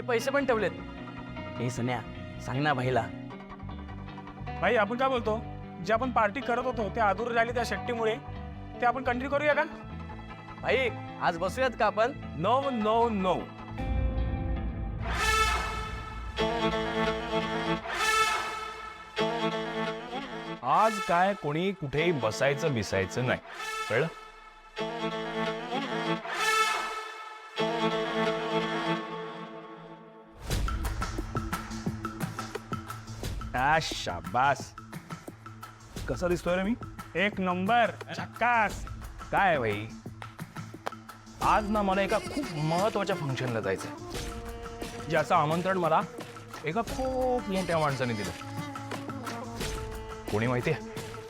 पैसे पण ठेवलेत. हे सन्या सांग ना भाईला. भाई आपण काय बोलतो, जे आपण पार्टी करत होतो ते अधूर झाली त्या शक्तीमुळे, ते आपण कंटिन्यू करूया का? भाई आज बसूयात का आपण? No no no. आज काय कोणी कुठेही बसायचं बिसायचं नाही, कळलं? शाबास. कसा दिसतोय रे मी? एक नंबर, झक्कास. काय आहे भाई, आज ना मला एका खूप महत्वाच्या फंक्शनला जायचंय, ज्याचं आमंत्रण मला एका खूप मोठ्या माणसाने दिलं. कोणी माहितीये?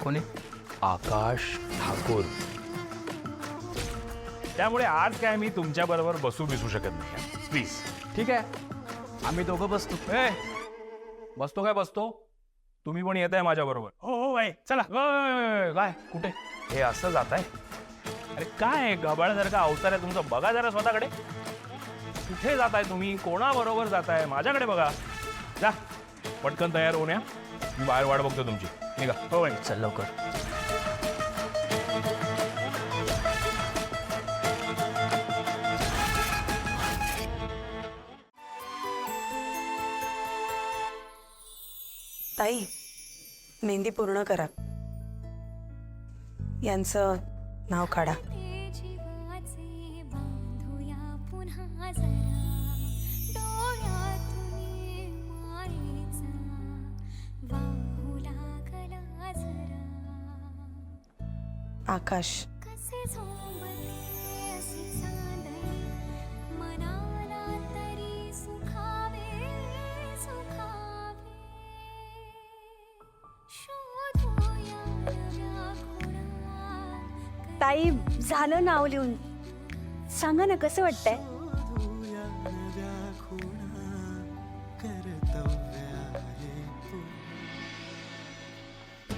कोणी? आकाश ठाकूर. त्यामुळे आज काय मी तुमच्या बरोबर बसू शकत नाही, प्लीज. ठीक आहे, आम्ही दोघं बसतो. बसतो काय बसतो, तुम्ही पण येत आहे माझ्या बरोबर. हो भाई चला. काय कुठे हे असं जात आहे? अरे काय गबाळासारखा अवतार आहे तुमचं, बघा जरा स्वतःकडे. कुठे जाताय तुम्ही, कोणाबरोबर जाताय? माझ्याकडे बघा. जा पटकन तयार होऊन या, मी बाहेर वाट बघतो तुमची. निघा. हो भाई चल लवकर. ताई, मेहंदी पूर्ण करा. यांचं नाव काढा. आकाश. ताई झालं नाव लिहून, सांगा ना कसं वाटतंय?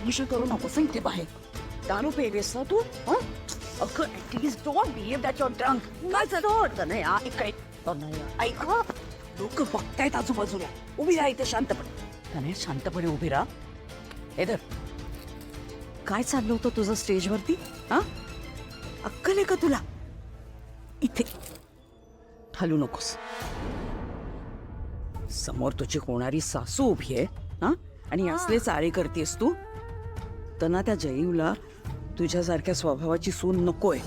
विषय करू नकोस इथे बाहेर. दारू पेलेस ना तू? अगं at least don't behave that your drunk. काय चालतं नाही ऐक, लोक बघतायत आजूबाजूला. उभी राहा इथे शांतपणे. त्याने शांतपणे उभी राहा. इधर काय चाललं होतं तुझं स्टेजवरती? हा, अक्कल आहे का तुला? इथे हलू नकोस. समोर तुझी होणारी सासू उभी आहे, हा, आणि असले चाळे करतेस तू. तर ना त्या जयूला तुझ्यासारख्या स्वभावाची सून नकोय.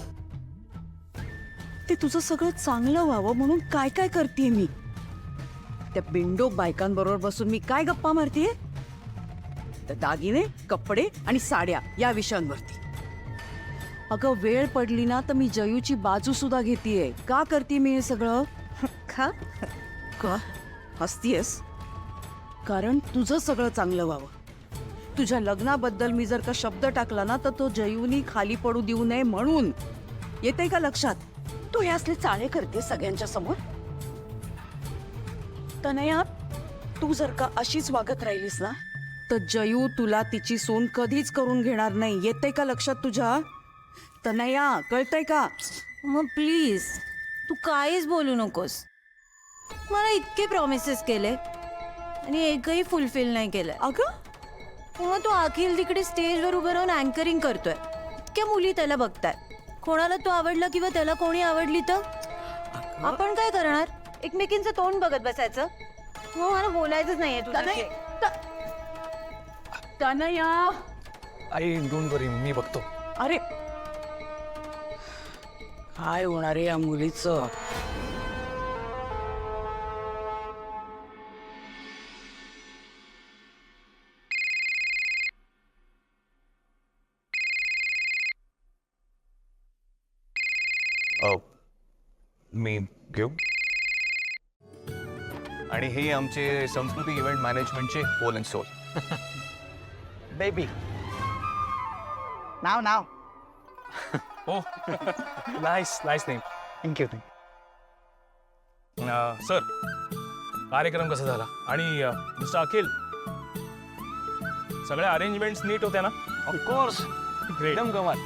ते तुझं सगळं चांगलं व्हावं म्हणून काय काय करतेय मी. त्या बिंडोक बायकांबरोबर बसून मी काय गप्पा मारतेय? त्या दागिने, कपडे आणि साड्या या विषयांवरती. अगं वेळ पडली ना तर मी जयूची बाजू सुद्धा घेतेय. का करते मी हे सगळं? का हसतीयस? कारण तुझं सगळं चांगलं व्हावं. तुझ्या लग्नाबद्दल मी जर का शब्द टाकला ना तर तो जयूनी खाली पडू देऊ नये म्हणून. येतंय का लक्षात? तू हे असले चाळे करते सगळ्यांच्या समोर. तनया, तू जर का अशीच वागत राहिलीस ना तर जयू तुला तिची सून कधीच करून घेणार नाही. येतंय का लक्षात तुझ्या? तनया, कळतंय का? मग प्लीज तू काहीच बोलू नकोस. मला इतके प्रॉमिसेस केले आणि एकही फुलफिल नाही केलंय. अगं मग तो अखिल तिकडे स्टेजवर उभं राहून अँकरिंग करतोय. इतक्या मुली त्याला बघताय. कोणाला तो आवडला किंवा त्याला कोणी आवडली तर आपण काय करणार? एकमेकींचं तोंड बघत बसायचं? हो, मला बोलायचंच नाहीये तुझ्याशी. तनया, आई डोंट वरी, मी बघतो. अरे काय होणार आहे या मुलीचं? मी घेऊ. आणि हे आमचे संस्कृती इव्हेंट मॅनेजमेंटचे होल अँड सोल. बेबी नाव हो. Nice name. थँक्यू. सर, कार्यक्रम कसा झाला? आणि मिस्टर अखिल, सगळ्या अरेंजमेंट्स नीट होत्या ना? Of course, great. एकदम कमाल.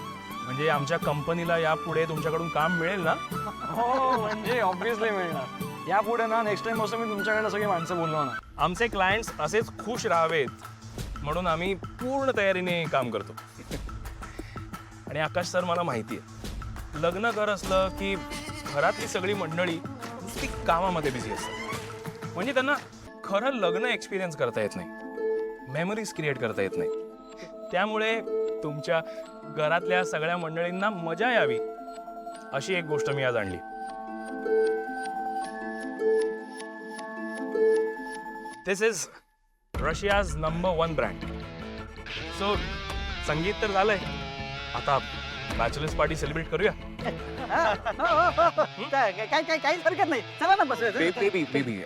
म्हणजे आमच्या कंपनीला यापुढे तुमच्याकडून काम मिळेल ना? हो म्हणजे ऑब्विसली मिळणार. यापुढे ना नेक्स्ट टाइम असं मी तुमच्याकडे सगळी माणसं बोलणार ना. आमचे क्लायंट्स असेच खुश राहावेत म्हणून आम्ही पूर्ण तयारीने काम करतो. आणि आकाश सर, मला माहिती आहे, लग्न घर असलं की घरातली सगळी मंडळी नुसती कामामध्ये बिझी असतात. म्हणजे त्यांना खरं लग्न एक्सपिरियन्स करता येत नाही, मेमरीज क्रिएट करता येत नाही. त्यामुळे तुमच्या घरातल्या सगळ्या मंडळींना मजा यावी अशी एक गोष्ट मी आज आणली. This is Russia's number 1 brand. So संगीत तर झालंय, आता बॅचलर्स पार्टी सेलिब्रेट करूया. काही हरकत नाही, चला ना बसूया. बेबी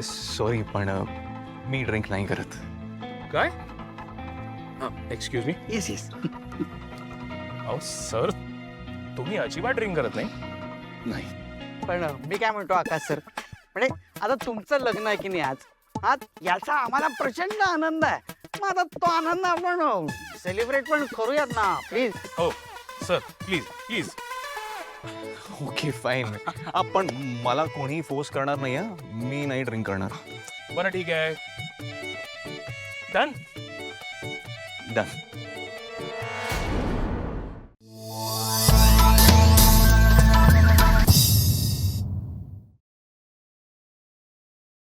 सॉरी पण मी ड्रिंक नाही करत. काय? Excuse me. Yes yes. अहो सर, तुम्ही अजिबात ड्रिंक करत नाही. पण मी काय म्हणतो आकाश सर, म्हणजे आता तुमचं लग्न आहे की नाही आज याचा आम्हाला प्रचंड आनंद आहे. मग आता तो आनंद आपण सेलिब्रेट पण करूयात ना प्लीज. हो sir, please please. Okay fine. पण मला कोणी फोर्स करणार नाही. मी नाही ड्रिंक करणार. बरं ठीक आहे, डन. डन.